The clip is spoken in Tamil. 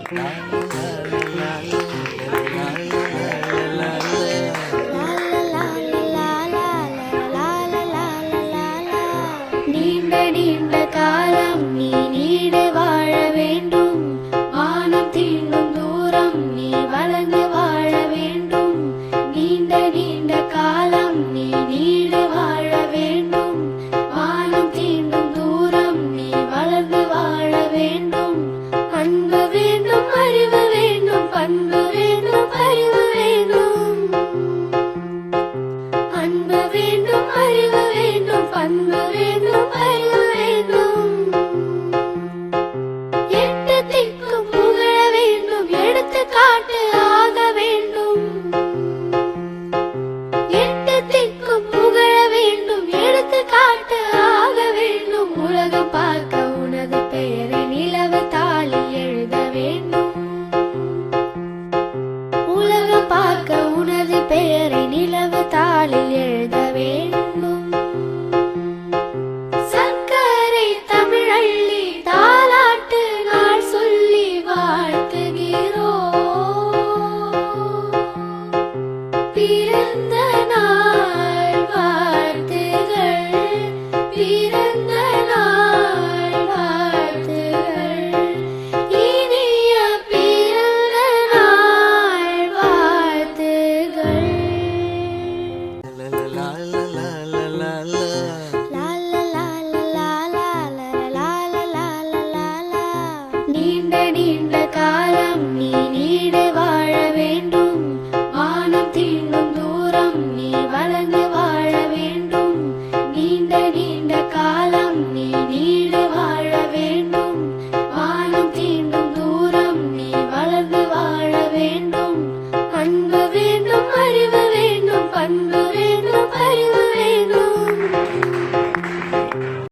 நீண்ட நீண்ட காலம் நீ நீடு வாழ வேண்டும். வானம் தீண்டும் தூரம் நீ வளர்ந்து வாழ வேண்டும். நீண்ட நீண்ட காலம் நீ நீடு வாழ வேண்டும். வானம் தீண்டும் தூரம் நீ வளர்ந்து வாழ வேண்டும். அன்பு வேண்டும், அறிவு வேண்டும், பண்பு வேண்டும், அறிவு வேண்டும். அன்பு வேண்டும், அறிவு வேண்டும், பண்பு வேண்டும், அறிவு வேண்டும். எட்டு திக்கும் புகழ வேண்டும், எடுத்துக்காட்டு ஆக வேண்டும். எட்டு திக்கும் புகழ வேண்டும், எடுத்துக்காட்டு ஆக வேண்டும். உலகம் பார்க்க உனது பெயரை நிலவு தாளில் எழுத வேண்டும். உலகம் பார்க்க உனது பெயரை நிலவு தாளில் எழுத வேண்டும். சர்க்கரை தமிழள்ளி தாலாட்டு நாள் சொல்லி வாழ்த்துகிறோம். பிறந்த நாள் வாழ்த்துகள், பிறந்த நாள் வாழ்த்துகள், இனிய பிறந்த நாள் வாழ்த்துகள். நீண்ட நீண்ட காலம் நீ நீடு வாழ வேண்டும். வானம் தீண்டும் தூரம் நீ வளர்ந்து வாழ வேண்டும். நீண்ட நீண்ட காலம் நீ நீடு வாழ வேண்டும். வானம் தீண்டும் தூரம் நீ வளர்ந்து வாழ வேண்டும். அன்பு வேண்டும், அறிவு வேண்டும், பண்பு வேண்டும், அறிவு வேண்டும்.